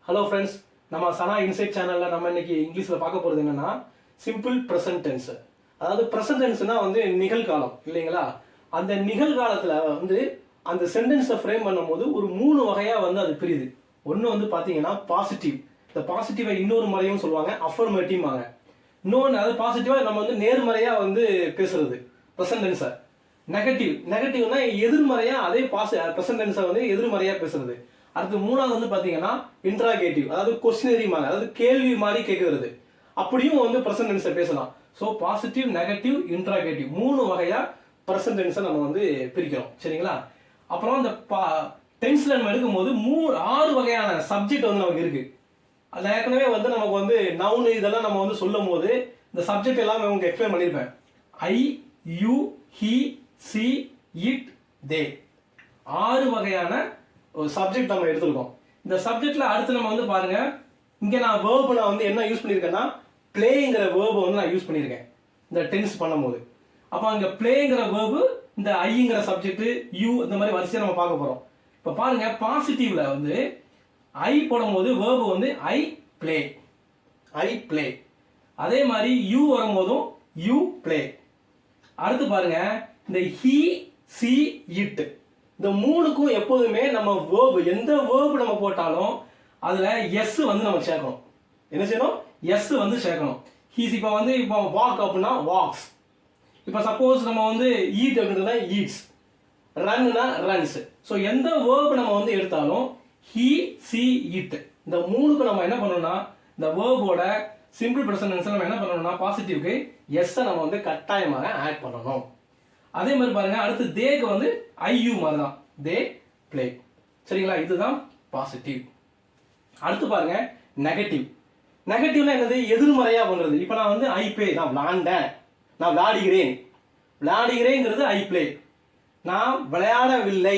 Hello friends, நம்ம சனா inside சேனலில் நம்ம இன்னைக்கு இங்கிலீஷில் பார்க்க போகிறது என்னன்னா சிம்பிள் ப்ரெசன்ட் டென்ஸ். அதாவது ப்ரெசன்ட் டென்ஸ்னா வந்து நிகழ்காலம் இல்லைங்களா? அந்த நிகழ்காலத்தில் வந்து அந்த சென்டென்ஸை ஃப்ரேம் பண்ணும்போது ஒரு 3 வகையாக வந்து அது பிரியுது. ஒன்று வந்து பார்த்தீங்கன்னா பாசிட்டிவ். இந்த பாசிட்டிவை இன்னொரு முறையும் சொல்லுவாங்க, அஃபர்மேட்டிவ்வாங்க. இன்னொன்று அது பாசிட்டிவாக நம்ம வந்து நேர்மறையாக வந்து பேசுறது ப்ரெசன்ட் டென்ஸை. நெகட்டிவ்னா எதிர்மறையாக அதே ப்ரெசன்ட் டென்ஸை வந்து எதிர்மறையாக பேசுறது. அடுத்து மூணாவது வந்து பாத்தீங்கன்னா இன்ட்ராகேட்டிவ், அதாவது கொஸ்டினரி மாதிரி, அதாவது கேள்வி மாதிரி கேட்கறது. அப்படியும் வந்து ப்ரெசன்ட் டென்ஸை பேசலாம். ஸோ பாசிட்டிவ், நெகட்டிவ், இன்ட்ராகேட்டிவ் 3 வகையா ப்ரெசன்ட் டென்ஸை நம்ம வந்து பிரிக்கிறோம். சரிங்களா? அப்புறம் இந்த டென்ஸ்ல நம்ம எடுக்கும்போது 6 வகையான சப்ஜெக்ட் வந்து நமக்கு இருக்கு. அது ஏற்கனவே வந்து நமக்கு வந்து நவுன் இதெல்லாம் நம்ம வந்து சொல்லும் போது இந்த சப்ஜெக்ட் எல்லாம் உங்களுக்கு எக்ஸ்பிளைன் பண்ணியிருப்பேன். ஐ, யூ, ஹி, சி, இட், தே 6 வகையான ஒரு சப்ஜெக்ட் நம்ம எடுத்துருக்கோம். இந்த சப்ஜெக்ட்ல அடுத்து நம்ம வந்து பாருங்க, இங்க நான் வேர்ப் நான் வந்து என்ன யூஸ் பண்ணியிருக்கேன்னா பிளேங்கிற வேர்பை வந்து நான் யூஸ் பண்ணியிருக்கேன் இந்த டென்ஸ் பண்ணும்போது. அப்போ அங்க பிளேங்கிற வேர்பு, இந்த ஐங்கிற சப்ஜெக்ட், யூ இந்த மாதிரி வரிசையை நம்ம பார்க்க போறோம். இப்போ பாருங்க, பாசிட்டிவ்ல வந்து ஐ போடும்போது வேர்பு வந்து ஐ பிளே, ஐ பிளே. அதே மாதிரி யூ வரும்போதும் யூ பிளே. அடுத்து பாருங்க, இந்த ஹி, சி, இட் இந்த 3க்கும் எப்போதுமே நம்ம வேர்பு, எந்த வேர்பு நம்ம போட்டாலும் அதுல எஸ் வந்து நம்ம சேர்க்கணும். என்ன செய்யணும்? எஸ் வந்து சேர்க்கணும். ஹீஸ் இப்போ வாக் அப்படின்னா வாக்ஸ். இப்போ சப்போஸ் நம்ம வந்து ஈட் அப்படின்றதுனா ஈட்ஸ், ரன்னா ரன்ஸ். ஸோ எந்த வேர்பு நம்ம வந்து எடுத்தாலும் ஹி, சி, இட் இந்த 3க்கு நம்ம என்ன பண்ணணும்னா இந்த வேர்போட சிம்பிள் ப்ரெசன்ட் டென்ஸ் நம்ம என்ன பண்ணணும்னா பாசிட்டிவ்க்கு எஸ் நம்ம வந்து கட்டாயமாக ஆட் பண்ணணும். அதே மாதிரி பாருங்க, அடுத்து தேக்கு வந்து ஐயூ மாதிரி தான், தே பிளே. சரிங்களா? இதுதான் பாசிட்டிவ். அடுத்து பாருங்க நெகட்டிவ். நெகட்டிவ்னா என்னது? எதிர்மறையா பண்றது. இப்போ நான் வந்து ஐ பிளே, நான் விளாண்டேன், நான் விளையாடுகிறேன். விளையாடுகிறேங்கிறது ஐ பிளே. நான் விளையாடவில்லை,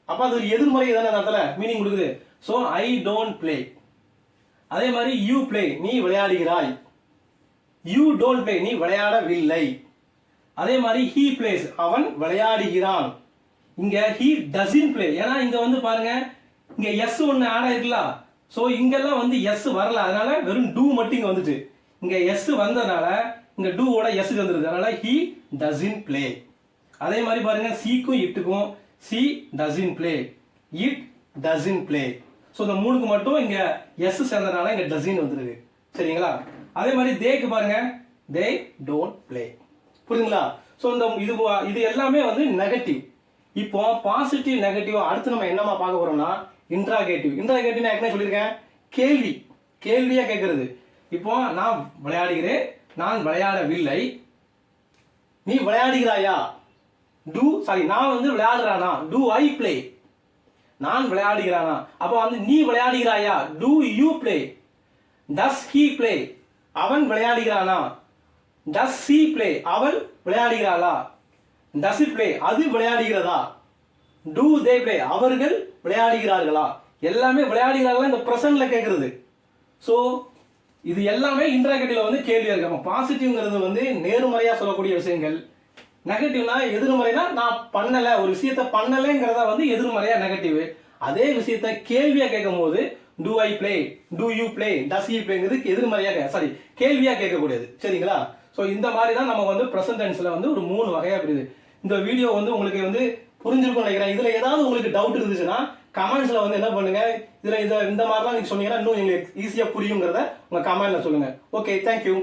அப்ப அது எதிர்மறை தானே அந்த இடத்துல மீனிங் கொடுக்குது. So I don't play. அதே மாதிரி யூ பிளே, நீ விளையாடுகிறாய். யூ டோன்ட் பிளே, நீ விளையாடவில்லை. அதே மாதிரி ஹீ பிளேஸ், அவன் விளையாடுகிறான். இங்க ஹீ டசன்ட் பிளே, ஏன்னா இங்க வந்து பாருங்க இங்க எஸ் ஒன்னு ஆட் ஆயிருக்குல்ல. சோ இங்கெல்லாம் வந்து எஸ் வரல, அதனால வெறும் டூ மட்டும் இங்க வந்துட்டு. இங்க எஸ் வந்ததுனால இங்க டூவோட எஸ் வந்துருது, அதனால ஹீ டசன்ட் பிளே. அதே மாதிரி பாருங்க, சிக்கும் இட்டுக்கும் she doesn't play, it doesn't play. So இந்த 3க்கு மட்டும் இங்க எஸ் சேர்ந்ததுனால இங்க டசன்ட் வந்துருக்கு. சரிங்களா? அதே மாதிரி தேக்கு பாருங்க, தே டோன்ட் பிளே. புரியுதுங்களா? ஸோ இந்த இது எல்லாமே வந்து நெகட்டிவ். இப்போ பாசிட்டிவ், நெகட்டிவ் அடுத்து நம்ம என்னமா பார்க்க போறோம்னா இன்ட்ராகேட்டிவ். இன்ட்ராகேட்டிவ் நான் ஏற்கனவே சொல்லியிருக்கேன், கேள்வி, கேள்வியா கேட்கறது. இப்போ நான் விளையாடுகிறேன், நான் விளையாடவில்லை. நீ விளையாடுகிறாயா? நான் வந்து விளையாடுறானா? To I play? நான் விளையாடுகிறானா? அப்போ வந்து நீ விளையாடுகிறாயா? Do you play? Does he play? அவன் விளையாடுகிறானா? டஸ் சி பிளே? அவள் விளையாடுகிறாளா? Does it play? அது விளையாடுகிறதா? To they play? அவர்கள் விளையாடுகிறார்களா? எல்லாமே விளையாடுகிறார்களா இந்த பிரசன்ட்ல கேட்கறது. ஸோ இது எல்லாமே இன்ட்ராகேட்டிவ்ல வந்து கேள்வியா இருக்கு. பாசிட்டிவ்ங்கிறது வந்து நேர்மறையா சொல்லக்கூடிய விஷயங்கள், நெகட்டிவ்னா எதிர்மறைனா நான் பண்ணல, ஒரு விஷயத்த பண்ணலைங்கிறதா வந்து எதிர்மறையா நெகட்டிவ். அதே விஷயத்த கேள்வியா கேட்கும் போது do I play, do you play, does you பிளேங்கிறது எதிர்மறையா கேள்வியா கேட்கக்கூடியது. சரிங்களா? ஸோ இந்த மாதிரி தான் நம்ம வந்து ப்ரெசன்ட் டென்ஸ்ல வந்து ஒரு 3 வகையா பிரியுது. இந்த வீடியோ வந்து உங்களுக்கு வந்து புரிஞ்சிருக்கும்னு நினைக்கிறேன். இதுல ஏதாவது உங்களுக்கு டவுட் இருந்துச்சுன்னா கமெண்ட்ஸ்ல வந்து என்ன பண்ணுங்க, இதுல இந்த மாதிரிலாம் நீங்க சொன்னீங்கன்னா இன்னும் எங்களுக்கு ஈஸியா புரியுங்கிறத உங்க கமெண்ட்ல சொல்லுங்க. Okay, thank you.